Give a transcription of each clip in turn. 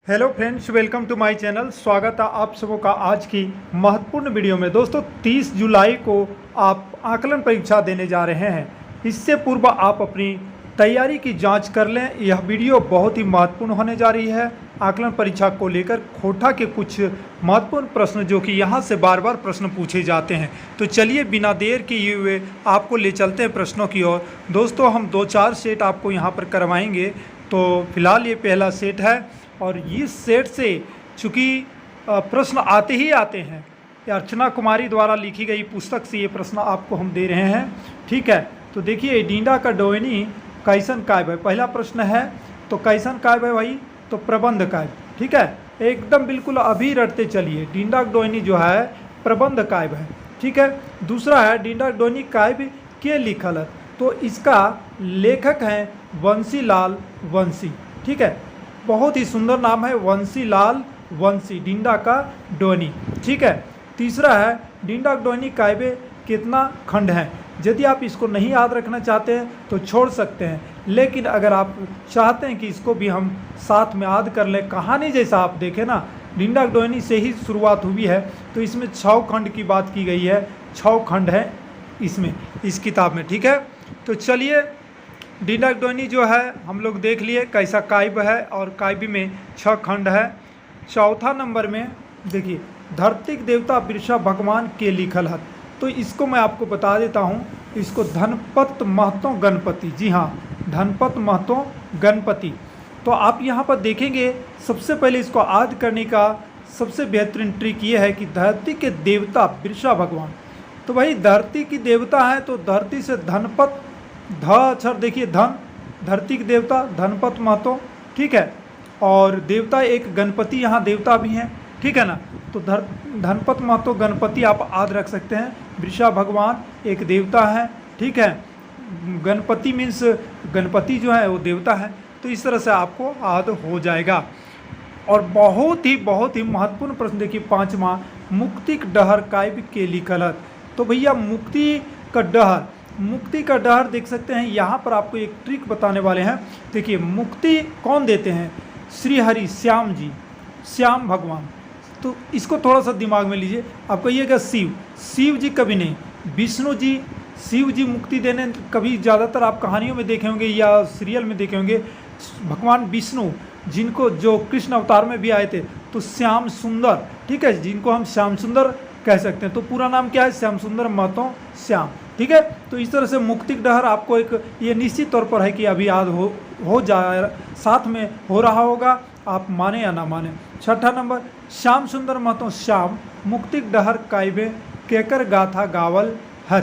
Hello friends, welcome to my channel. स्वागत है आप सबों का आज की महत्वपूर्ण वीडियो में। दोस्तों 30 जुलाई को आप आकलन परीक्षा देने जा रहे हैं। इससे पूर्व आप अपनी तैयारी की जांच कर लें। यह वीडियो बहुत ही महत्वपूर्ण होने जा रही है। आकलन परीक्षा को लेकर खोटा के कुछ महत्वपूर्ण प्रश्न जो कि यहाँ से बार बार प्रश्न पूछे जाते हैं। तो चलिए बिना देर किए हुए आपको ले चलते हैं प्रश्नों की ओर। दोस्तों हम 2-4 सेट आपको यहाँ पर करवाएंगे। तो फिलहाल ये पहला सेट है और इस सेट से चूँकि प्रश्न आते ही आते हैं। अर्चना कुमारी द्वारा लिखी गई पुस्तक से ये प्रश्न आपको हम दे रहे हैं। ठीक है, तो देखिए डींडा का डोयनी कैसन काव्य है। पहला प्रश्न है तो कैसन काव्य है भाई, तो प्रबंध काव्य। ठीक है, एकदम बिल्कुल अभी रटते चलिए। डींडा का डोयनी जो है प्रबंध काव्य है। ठीक है, दूसरा है डींडा का डोयनी काव्य के लिखल है, तो इसका लेखक हैं वंशीलाल वंशी। ठीक है, बहुत ही सुंदर नाम है वंशीलाल वंशी, डींडा का डोयनी। ठीक है, तीसरा है डींडा का डोयनी काव्य कितना खंड है। यदि आप इसको नहीं याद रखना चाहते हैं तो छोड़ सकते हैं, लेकिन अगर आप चाहते हैं कि इसको भी हम साथ में याद कर लें, कहानी जैसा आप देखें ना, डींडा का डोयनी से ही शुरुआत हुई है, तो इसमें 6 खंड की बात की गई है। 6 खंड है इसमें, इस किताब में। ठीक है, तो चलिए डींडा का डोयनी जो है हम लोग देख लिए कैसा काव्य है, और काव्य में 6 खंड है। चौथा नंबर में देखिए धरती के देवता बिरसा भगवान के लिखल है, तो इसको मैं आपको बता देता हूँ। इसको धनपत महतो गणपति, जी हाँ, धनपत महतो गणपति। तो आप यहाँ पर देखेंगे सबसे पहले इसको याद करने का सबसे बेहतरीन ट्रिक ये है कि धरती के देवता बिरसा भगवान, तो भाई धरती की देवता है तो धरती से धनपत, ध अक्षर देखिए धन, धरती के देवता धनपत महतो। ठीक है, और देवता एक गणपति यहाँ देवता भी हैं। ठीक है ना, तो धनपत महतो गणपति आप याद रख सकते हैं। बिरसा भगवान एक देवता है। ठीक है, गणपति मीन्स गणपति जो है वो देवता है। तो इस तरह से आपको याद हो जाएगा। और बहुत ही महत्वपूर्ण प्रश्न देखिए 5वां, मुक्ति का डहर काव्य के लिखल है। तो भैया मुक्ति का डहर, मुक्ति का डहर देख सकते हैं। यहाँ पर आपको एक ट्रिक बताने वाले हैं। देखिए मुक्ति कौन देते हैं, श्री हरि श्याम जी, श्याम भगवान। तो इसको थोड़ा सा दिमाग में लीजिए। आप कहिएगा शिव, शिव जी कभी नहीं, विष्णु जी, शिव जी मुक्ति देने कभी ज़्यादातर आप कहानियों में देखे होंगे या सीरियल में देखे होंगे। भगवान विष्णु जिनको जो कृष्ण अवतार में भी आए थे, तो श्याम सुंदर, ठीक है, जिनको हम श्याम सुंदर कह सकते हैं। तो पूरा नाम क्या है, श्याम सुंदर महतो श्याम। ठीक है, तो इस तरह से मुक्ति का डहर आपको एक ये निश्चित तौर पर है कि अभी याद हो जाए, साथ में हो रहा होगा, आप माने या ना माने। 6ठा नंबर, श्याम सुंदर महतो श्याम मुक्ति का डहर काव्य केकर गाथा गावल है।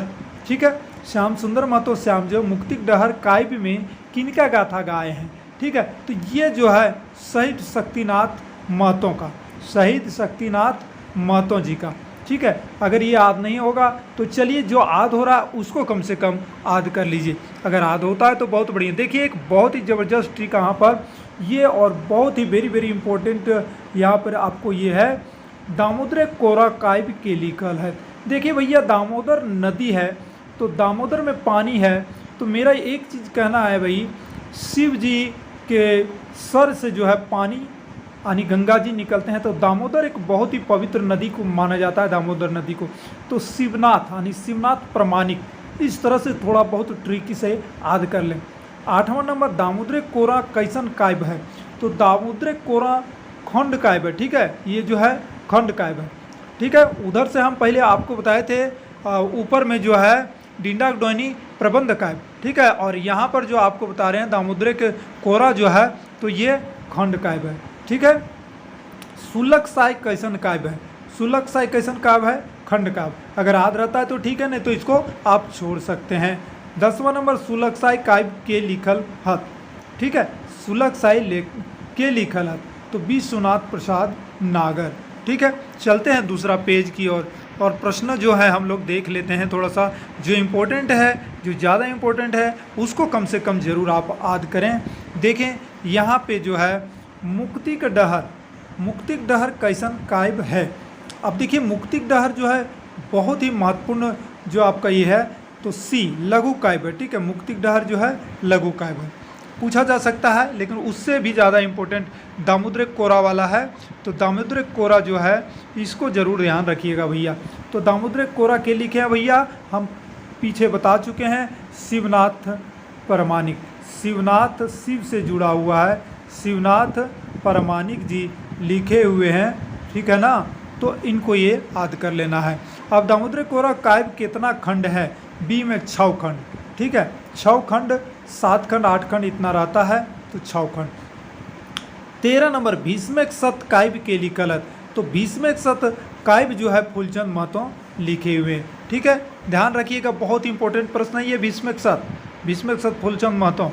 ठीक है, श्याम सुंदर महतो श्याम जो मुक्ति का डहर काव्य में किनका गाथा गाए हैं। ठीक है, तो ये जो है शहीद शक्तिनाथ महतो का, शहीद शक्तिनाथ महतो जी का। ठीक है, अगर ये याद नहीं होगा तो चलिए जो याद हो रहा है उसको कम से कम याद कर लीजिए। अगर याद होता है तो बहुत बढ़िया। देखिए एक बहुत ही ज़बरदस्त ट्रिक यहाँ पर ये, और बहुत ही वेरी इम्पोर्टेंट यहाँ पर आपको ये है, दामोदर कोरा काव्य के लिखल है। देखिए भैया दामोदर नदी है, तो दामोदर में पानी है, तो मेरा एक चीज़ कहना है भाई, शिव जी के सर से जो है पानी यानी गंगा जी निकलते हैं, तो दामोदर एक बहुत ही पवित्र नदी को माना जाता है, दामोदर नदी को। तो शिवनाथ यानी शिवनाथ प्रमाणिक, इस तरह से थोड़ा बहुत ट्रिकी से याद कर लें। 8वां नंबर, दामोदर कोरा कैसन काव्य है। तो दामोदर कोरा खंड काव्य है। ठीक है, ये जो है खंड काव्य है। ठीक है, उधर से हम पहले आपको बताए थे ऊपर में जो है डींडा का डोयनी प्रबंध काव्य। ठीक है, और यहाँ पर जो आपको बता रहे हैं दामोदर के कोरा जो है, तो ये खंड काव्य है। ठीक है, सुलग साय कैसन काव्य है। सुलग साय कैसन काव्य है, खंड काव्य। अगर याद रहता है तो ठीक है, नहीं तो इसको आप छोड़ सकते हैं। 10वां नंबर, सुलग साय काव्य के लिखल हत। ठीक है, सुलग साय के लिखल हत, तो विश्वनाथ प्रसाद नागर। ठीक है, चलते हैं दूसरा पेज की ओर, और प्रश्न जो है हम लोग देख लेते हैं। थोड़ा सा जो इम्पोर्टेंट है, जो ज़्यादा इम्पोर्टेंट है उसको कम से कम ज़रूर आप याद करें। देखें यहाँ पे जो है मुक्ति का डहर, मुक्ति का डहर कैसन काव्य है। अब देखिए मुक्ति का डहर जो है बहुत ही महत्वपूर्ण जो आपका ये है, तो सी लघु काव्य। ठीक है, मुक्ति का डहर जो है लघु काव्य। पूछा जा सकता है, लेकिन उससे भी ज़्यादा इम्पोर्टेंट दामोदर कोरा वाला है। तो दामोदर कोरा जो है इसको ज़रूर ध्यान रखिएगा भैया। तो दामोदर कोरा के लिखे हैं भैया, हम पीछे बता चुके हैं, शिवनाथ परमाणिक। शिवनाथ शिव से जुड़ा हुआ है, शिवनाथ परमाणिक जी लिखे हुए हैं, ठीक है ना। तो इनको ये याद कर लेना है। अब दामोदर कोरा काव्य कितना खंड है? बी में 6 खंड, ठीक है, 6 खंड, 7 खंड, 8 खंड इतना रहता है, तो 6 खंड। 13 नंबर भीष्मक सत काव्य के लिखल। तो भीष्मक सत काव्य जो है फूलचंद महतो लिखे हुए हैं, ठीक है, ध्यान रखिएगा, बहुत इंपॉर्टेंट प्रश्न है ये। भीष्मक सत फूलचंद महतो,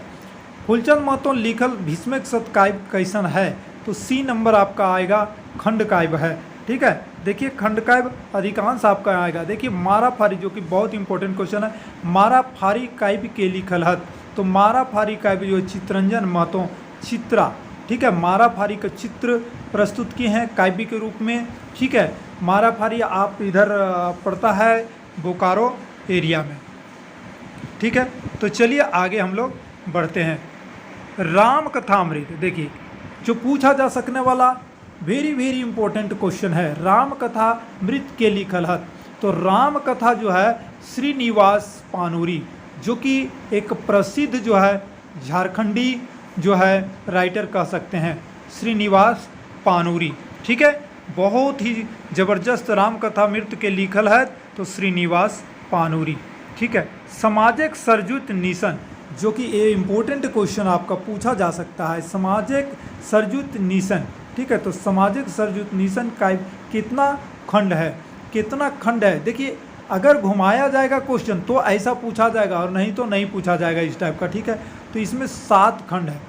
फूलचंद महतो लिखल भीष्मक सत काव्य कैसन है? तो सी नंबर आपका आएगा, खंड काव्य है, ठीक है। देखिए खंड काव्य अधिकांश आपका आएगा। देखिए माराफारी, जो कि बहुत इंपॉर्टेंट क्वेश्चन है, माराफारी काव्य के लिखल है। तो माराफारी काव्य जो है चित्रंजन महतो चित्रा, ठीक है, माराफारी का चित्र प्रस्तुत किए हैं काव्य के रूप में, ठीक है। माराफारी आप इधर पड़ता है बोकारो एरिया में, ठीक है। तो चलिए आगे हम लोग बढ़ते हैं। राम कथामृत, देखिए जो पूछा जा सकने वाला वेरी वेरी इंपॉर्टेंट क्वेश्चन है, राम कथा मृत के लिखल है। तो राम कथा जो है श्रीनिवास पानूरी, जो कि एक प्रसिद्ध जो है झारखंडी जो है राइटर कह सकते हैं, श्रीनिवास पानूरी, ठीक है, बहुत ही ज़बरदस्त राम कथा मृत के लिखल है। तो श्रीनिवास पानूरी, ठीक है। समाजिक सरजुत निशन, जो कि ये इम्पोर्टेंट क्वेश्चन आपका पूछा जा सकता है, समाजिक सरजुत निशन, ठीक है। तो सामाजिक सरजुत निशन का कितना खंड है, कितना खंड है? देखिए अगर घुमाया जाएगा क्वेश्चन तो ऐसा पूछा जाएगा, और नहीं तो नहीं पूछा जाएगा इस टाइप का, ठीक है। तो इसमें 7 खंड है,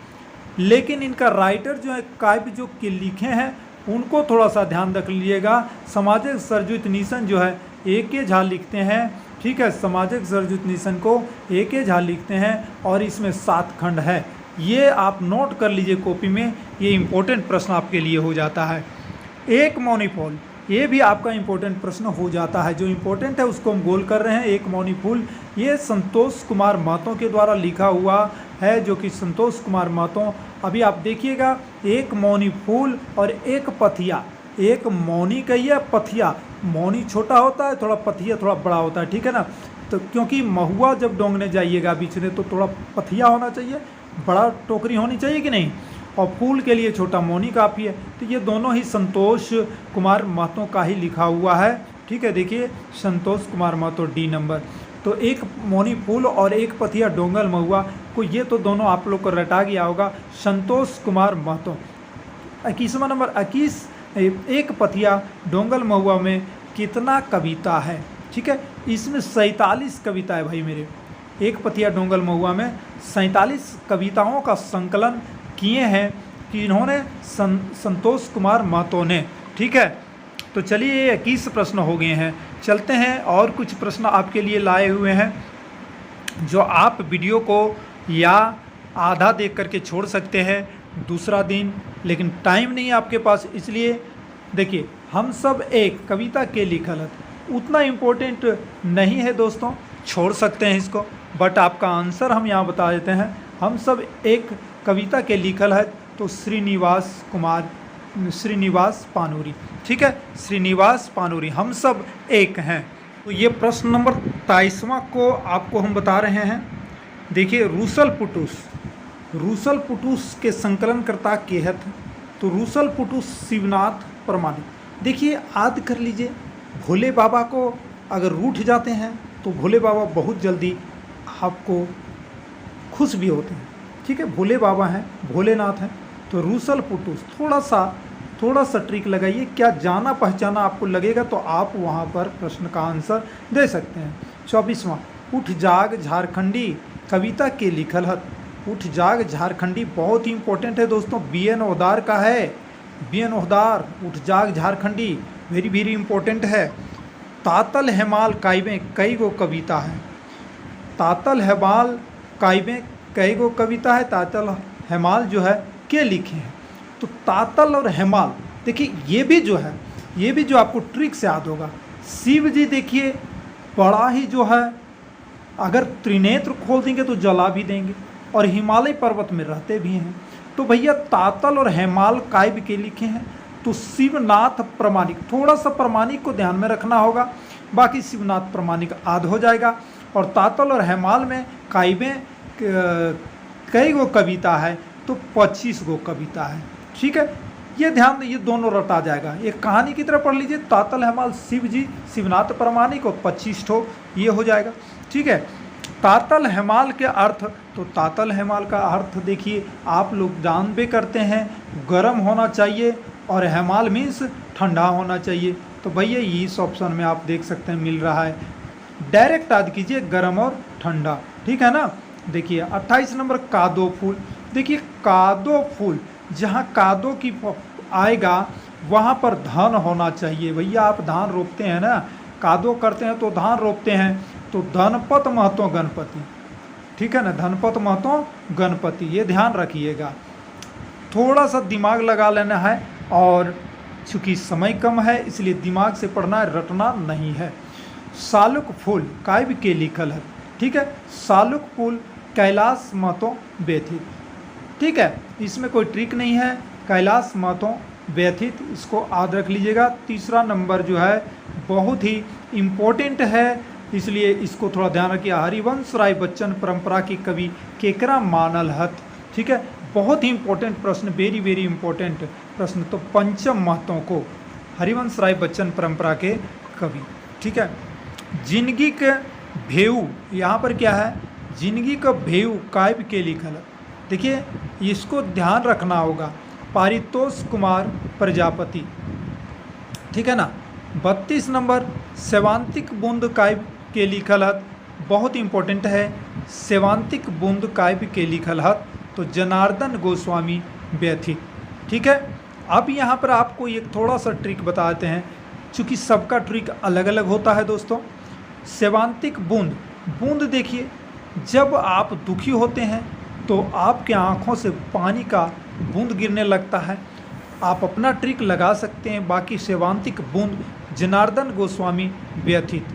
लेकिन इनका राइटर जो है काव्य जो के लिखे हैं उनको थोड़ा सा ध्यान रख लीजिएगा। सामाजिक सरजुत निशन जो है A.K. झा लिखते हैं, ठीक है, सामाजिक सरजुत निशन को A.K. झा लिखते हैं, और इसमें 7 खंड है। ये आप नोट कर लीजिए कॉपी में, ये इम्पोर्टेंट प्रश्न आपके लिए हो जाता है। एक मौनी फूल, ये भी आपका इम्पोर्टेंट प्रश्न हो जाता है, जो इम्पोर्टेंट है उसको हम गोल कर रहे हैं। एक मौनी फूल ये संतोष कुमार महतो के द्वारा लिखा हुआ है, जो कि संतोष कुमार महतो, अभी आप देखिएगा, एक मौनी फूल और एक पथिया, एक मौनी कहिए पथिया, मौनी छोटा होता है थोड़ा, पथिया थोड़ा बड़ा होता है, ठीक है ना। तो क्योंकि महुआ जब डोंगने जाइएगा बिछने तो थोड़ा पथिया होना चाहिए, बड़ा टोकरी होनी चाहिए कि नहीं, और फूल के लिए छोटा मौनी काफ़ी है। तो ये दोनों ही संतोष कुमार महतो का ही लिखा हुआ है, ठीक है। देखिए संतोष कुमार महतो D नंबर। तो एक मौनी फूल और एक पथिया डोंगल महुआ को, ये तो दोनों आप लोग को रटा गया होगा, संतोष कुमार महतो। 21वां नंबर, 21 एक पथिया डोंगल महुआ में कितना कविता है, ठीक है। इसमें 47 कविता है भाई मेरे, एक पथिया डोंगल महुआ में 47 कविताओं का संकलन किए हैं कि इन्होंने संतोष कुमार महतो ने, ठीक है। तो चलिए ये 21 प्रश्न हो गए हैं, चलते हैं और कुछ प्रश्न आपके लिए लाए हुए हैं, जो आप वीडियो को या आधा देख करके छोड़ सकते हैं दूसरा दिन, लेकिन टाइम नहीं है आपके पास, इसलिए देखिए हम सब एक कविता के लिखल है, उतना इम्पोर्टेंट नहीं है दोस्तों, छोड़ सकते हैं इसको, बट आपका आंसर हम यहाँ बता देते हैं। हम सब एक कविता के लिखल है, तो श्रीनिवास पानूरी, ठीक है, श्रीनिवास पानूरी, हम सब एक हैं। तो ये प्रश्न नंबर 23वां को आपको हम बता रहे हैं। देखिए रूसल पुटूस के संकलनकर्ता के हैं, तो रूसल पुटूस शिवनाथ परमाणिक। देखिए याद कर लीजिए, भोले बाबा को अगर रूठ जाते हैं तो भोले बाबा बहुत जल्दी आपको खुश भी होते हैं, ठीक है, भोले बाबा हैं, भोलेनाथ हैं। तो रूसल पुटूस, थोड़ा सा ट्रिक लगाइए, क्या जाना पहचाना आपको लगेगा तो आप वहाँ पर प्रश्न का आंसर दे सकते हैं। 24वां, उठ जाग झारखंडी कविता के लिखल है। उठ जाग झारखंडी बहुत ही इंपॉर्टेंट है दोस्तों, B.N. ओहदार का है, B.N. ओहदार, उठ जाग झारखंडी वेरी वेरी इंपॉर्टेंट है। तातल हेमाल काव्य कई गो कविता है, तातल हेमाल काव्य कई गो कविता है, तातल हेमाल जो है के लिखे हैं। तो तातल और हेमाल, देखिए ये भी जो आपको ट्रिक से याद होगा। शिव जी देखिए बड़ा ही जो है, अगर त्रिनेत्र खोल देंगे तो जला भी देंगे, और हिमालय पर्वत में रहते भी हैं। तो भैया तातल और हेमाल काव्य के लिखे हैं, तो शिवनाथ प्रामाणिक, थोड़ा सा प्रामाणिक को ध्यान में रखना होगा, बाकी शिवनाथ प्रामाणिक आद हो जाएगा। और तातल और हेमाल में काव्य कई गो कविता है, तो 25 गो कविता है। ठीक है, ये ध्यान, ये दोनों रटा जाएगा। एक कहानी की तरह पढ़ लीजिए, तातल हेमाल शिव जी, शिवनाथ प्रामाणिक और 25 ठो, ये हो जाएगा। ठीक है, तातल हेमाल के अर्थ, तो तातल हेमाल का अर्थ देखिए, आप लोग जान भी करते हैं, गर्म होना चाहिए, और हेमाल मीन्स ठंडा होना चाहिए। तो भैया इस ऑप्शन में आप देख सकते हैं मिल रहा है, डायरेक्ट याद कीजिए, गर्म और ठंडा। ठीक है ना। देखिए 28 नंबर कादो फूल। देखिए कादो फूल, जहाँ कादो की आएगा वहाँ पर धान होना चाहिए। भैया आप धान रोपते हैं ना, कादो करते हैं तो धान रोपते हैं, तो धनपत महतो गणपति। ठीक है ना, धनपत महतो गणपति, ये ध्यान रखिएगा। थोड़ा सा दिमाग लगा लेना है, और चूँकि समय कम है इसलिए दिमाग से पढ़ना है, रटना नहीं है। सालुक फूल काव्य के लिखल है। ठीक है, सालुक फूल कैलाश महतो व्यथित। ठीक है, इसमें कोई ट्रिक नहीं है, कैलाश महतो व्यथित, इसको याद रख लीजिएगा। तीसरा नंबर जो है बहुत ही इम्पोर्टेंट है, इसलिए इसको थोड़ा ध्यान रखिए। हरिवंश राय बच्चन परंपरा की कवि केकरा मानल हत। ठीक है, बहुत ही इंपॉर्टेंट प्रश्न, वेरी वेरी इंपॉर्टेंट प्रश्न। तो पंचम महतो को हरिवंश राय बच्चन परंपरा के कवि। ठीक है, जिंदगी के भेऊ, यहाँ पर क्या है, जिंदगी का भेऊ काव्य के लिखल है। देखिए इसको ध्यान रखना होगा, पारितोष कुमार प्रजापति। ठीक है ना। 32 नंबर सेवांतिक बूंद काव्य के लिखल हत, बहुत इंपॉर्टेंट है, सेवांतिक बूंद काव्य के लिखल हत, तो जनार्दन गोस्वामी व्यथित। ठीक है, अब यहाँ पर आपको एक थोड़ा सा ट्रिक बताते हैं, चूँकि सबका ट्रिक अलग अलग होता है दोस्तों। सेवांतिक बूंद, बूंद देखिए, जब आप दुखी होते हैं तो आपके आँखों से पानी का बूंद गिरने लगता है, आप अपना ट्रिक लगा सकते हैं। बाकी सेवांतिक बूंद जनार्दन गोस्वामी व्यथित।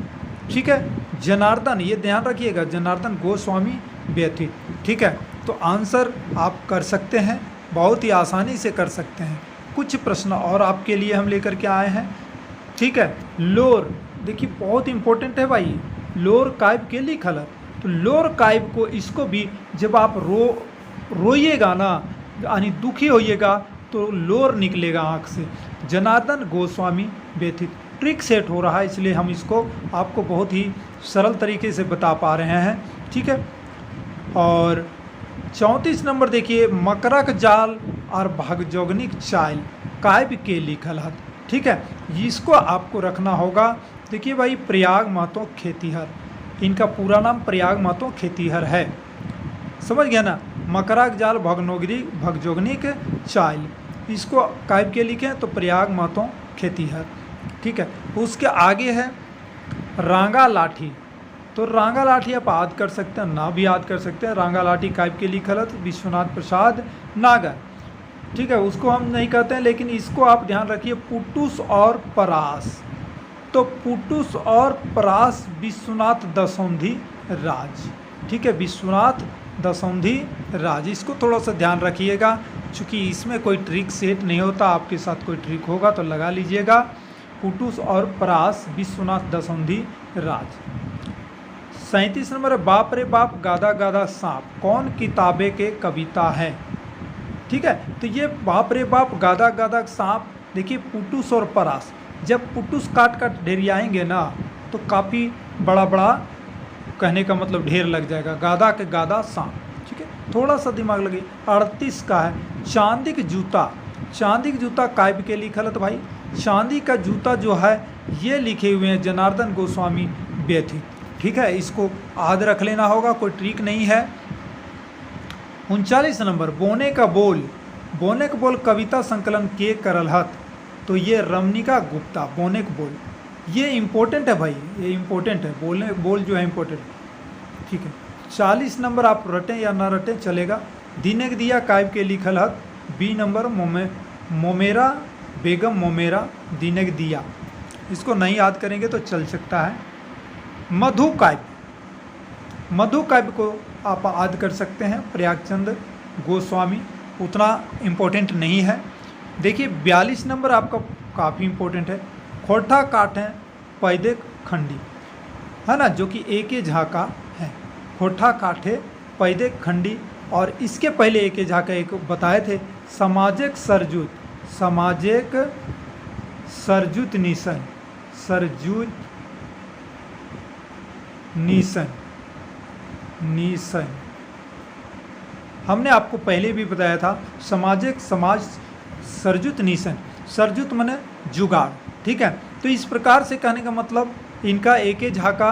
ठीक है, जनार्दन, ये ध्यान रखिएगा, जनार्दन गोस्वामी व्यथित। ठीक है, तो आंसर आप कर सकते हैं, बहुत ही आसानी से कर सकते हैं। कुछ प्रश्न और आपके लिए हम लेकर के आए हैं। ठीक है, लोर, देखिए बहुत इंपॉर्टेंट है भाई, लोर काव्य के लिखल है, तो लोर काव्य को, इसको भी जब आप रोइएगा ना, यानी दुखी होइएगा, तो लोर निकलेगा आँख से। जनार्दन गोस्वामी व्यथित। ट्रिक सेट हो रहा है, इसलिए हम इसको आपको बहुत ही सरल तरीके से बता पा रहे हैं। ठीक है, और 34 नंबर देखिए, मकरक जाल और भागजोगनिक चाल काव्य के लिखल है। ठीक है, इसको आपको रखना होगा। देखिए भाई, प्रयाग महतो खेतीहर, इनका पूरा नाम प्रयाग महतो खेतीहर है, समझ गया ना। मकरक जाल भागजोगनिक चाल, इसको काव्य के लिखे तो प्रयाग महतो खेतीहर। ठीक है, उसके आगे है रांगा लाठी, तो रांगा लाठी आप याद कर सकते हैं, ना भी याद कर सकते हैं। रांगा लाठी काव्य के लिखल है, तो विश्वनाथ प्रसाद नागर। ठीक है, उसको हम नहीं कहते हैं, लेकिन इसको आप ध्यान रखिए, पुटुस और परास, तो पुटुस और परास विश्वनाथ दसौंधी राज। ठीक है, विश्वनाथ दसौंधी राज, इसको थोड़ा सा ध्यान रखिएगा, चूँकि इसमें कोई ट्रिक सेट नहीं होता, आपके साथ कोई ट्रिक होगा तो लगा लीजिएगा। पुटुस और परास विश्वनाथ दसौंधी राज। 37 नंबर, बाप रे बाप गादा गादा सांप कौन किताबे के कविता है। ठीक है, तो ये बाप रे बाप गादा गादा सांप, देखिए पुटुस और परास, जब पुटुस काट काट ढेरियाएंगे ना, तो काफ़ी बड़ा बड़ा, कहने का मतलब ढेर लग जाएगा, गादा के गादा सांप। ठीक है, थोड़ा सा दिमाग लगे। 38 का है चांदी के जूता, चांदी के जूता काव्य के लिखल है, तो भाई चांदी का जूता जो है ये लिखे हुए हैं जनार्दन गोस्वामी व्यथित। ठीक है, इसको याद रख लेना होगा, कोई ट्रिक नहीं है। 39 नंबर, बोने का बोल, बोने का बोल कविता संकलन के करल हत, तो ये रमनिका गुप्ता, बोने का बोल, ये इम्पोर्टेंट है भाई, ये इम्पोर्टेंट है, बोलने बोल जो है इम्पोर्टेंट। ठीक है, 40 नंबर आप रटें या ना रटें चलेगा, दीनक दिया काव्य के लिखल हत। बी नंबर, मोमेरा बेगम मोमेरा दीनक दिया, इसको नहीं याद करेंगे तो चल सकता है। मधु काव्य, मधु काव्य को आप आद कर सकते हैं, प्रयागचंद गोस्वामी, उतना इम्पोर्टेंट नहीं है। देखिए 42 नंबर आपका काफ़ी इम्पोर्टेंट है, खोटा काट है पैदे खंडी, है ना, जो कि A.K. झा का है। खोटा काठे पैदे खंडी। और इसके पहले A.K. झा का एक बताए थे, समाजिक सरजूत, समाजिक सरजूत निशन, सरजूत निशन, निशन हमने आपको पहले भी बताया था, सामाजिक समाज सरजूत निशन, सरजूत माने जुगाड़, ठीक है। तो इस प्रकार से कहने का मतलब इनका A.K. झा का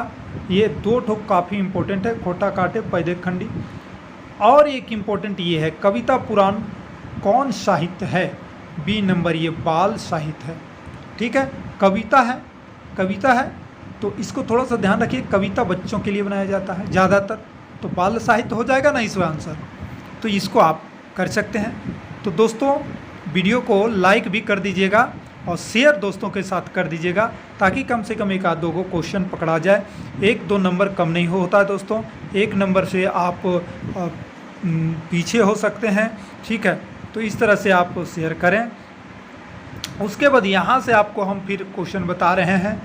ये 2 ठोक काफ़ी इंपॉर्टेंट है, खोटा काटे पैदे खंडी। और एक इम्पोर्टेंट ये है, कविता पुराण कौन साहित्य है, B नंबर, ये बाल साहित्य है, ठीक है। कविता है, कविता है तो इसको थोड़ा सा ध्यान रखिए, कविता बच्चों के लिए बनाया जाता है ज़्यादातर, तो बाल साहित्य हो जाएगा ना इसका आंसर, तो इसको आप कर सकते हैं। तो दोस्तों वीडियो को लाइक भी कर दीजिएगा और शेयर दोस्तों के साथ कर दीजिएगा, ताकि कम से कम 1 आध 2 को क्वेश्चन पकड़ा जाए। 1-2 नंबर कम नहीं होता है दोस्तों, 1 नंबर से आप पीछे हो सकते हैं, ठीक है। तो इस तरह से आप शेयर करें। उसके बाद यहाँ से आपको हम फिर क्वेश्चन बता रहे हैं,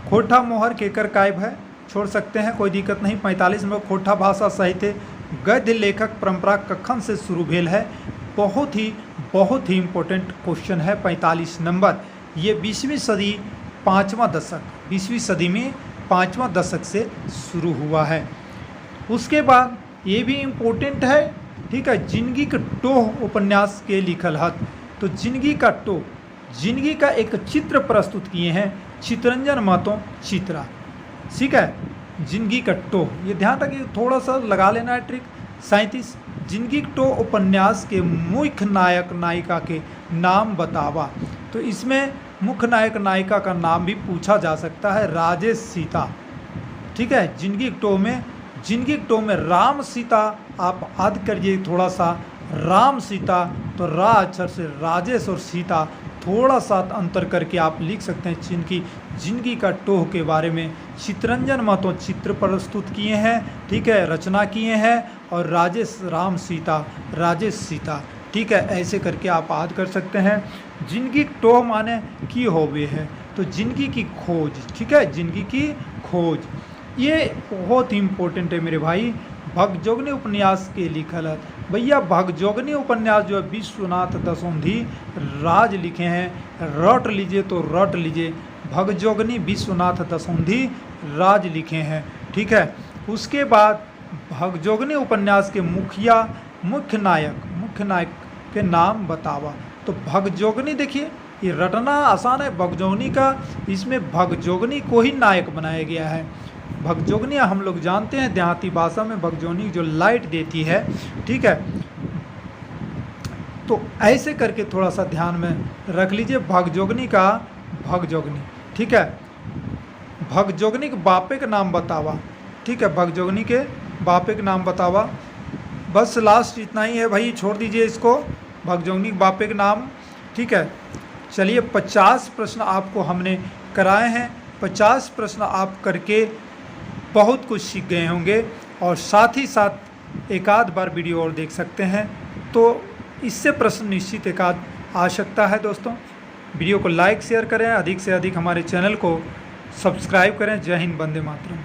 खोटा मोहर केकर कायब है, छोड़ सकते हैं, कोई दिक्कत नहीं। 45 में खोटा भाषा साहित्य गद्य लेखक परंपरा कखन से शुरू भेल है, बहुत ही इम्पोर्टेंट क्वेश्चन है। 45 नंबर, ये 20वीं सदी 5वां दशक, 20वीं सदी में 5वां दशक से शुरू हुआ है। उसके बाद ये भी इम्पोर्टेंट है, ठीक है, जिंदगी के टोह उपन्यास के लिखल हत, तो जिंदगी का टोह, जिंदगी का एक चित्र प्रस्तुत किए हैं चितरंजन महतो चित्रा, ठीक है। जिंदगी का टोह, ये ध्यान रखिए, थोड़ा सा लगा लेना है ट्रिक। 37 जिंदगी टोह उपन्यास के मुख्य नायक नायिका के नाम बतावा, तो इसमें मुख्य नायक नायिका का नाम भी पूछा जा सकता है, राजेश सीता, ठीक है। जिंदगी टोह में राम सीता आप याद करिए थोड़ा सा, राम सीता, तो रा अक्षर से राजेश और सीता थोड़ा सा अंतर करके आप लिख सकते हैं। जिंदगी का टोह के बारे में चितरंजन महतो चित्र प्रस्तुत किए हैं, ठीक है, रचना किए हैं, और राजेश राम सीता, राजेश सीता, ठीक है, ऐसे करके आप याद कर सकते हैं। जिंदगी टोह माने की होवे है, तो जिंदगी की खोज, ठीक है, जिंदगी की खोज, ये बहुत ही इम्पोर्टेंट है मेरे भाई। भगजोगनी उपन्यास के लिखल है, भैया भगजोगनी उपन्यास जो है विश्वनाथ दसोंधी राज लिखे हैं, रट लीजिए तो रट लीजिए, भगजोगनी विश्वनाथ दसोंधी राज लिखे हैं, ठीक है। उसके बाद भगजोगनी उपन्यास के मुख्य नायक के नाम बतावा, तो भगजोगनी देखिए ये रटना आसान है, भगजोगनी का, इसमें भगजोगनी को ही नायक बनाया गया है। भगजोगनी हम लोग जानते हैं देहाती भाषा में भगजोगनी जो लाइट देती है, ठीक है। तो ऐसे करके थोड़ा सा ध्यान में रख लीजिए, भगजोगनी का भगजोगनी, ठीक है। भगजोगनी के बापे का नाम बतावा, ठीक है, भगजोगनी के बापे का नाम बतावा। बस लास्ट इतना ही है भाई, छोड़ दीजिए इसको, भगजोगनी के बापे का नाम, ठीक है। चलिए 50 प्रश्न आपको हमने कराए हैं, 50 प्रश्न आप करके बहुत कुछ सीख गए होंगे, और साथ ही साथ 1 आध बार वीडियो और देख सकते हैं, तो इससे प्रश्न निश्चित 1 आध आ सकता है। दोस्तों वीडियो को लाइक शेयर करें, अधिक से अधिक हमारे चैनल को सब्सक्राइब करें। जय हिंद, वंदे मातरम।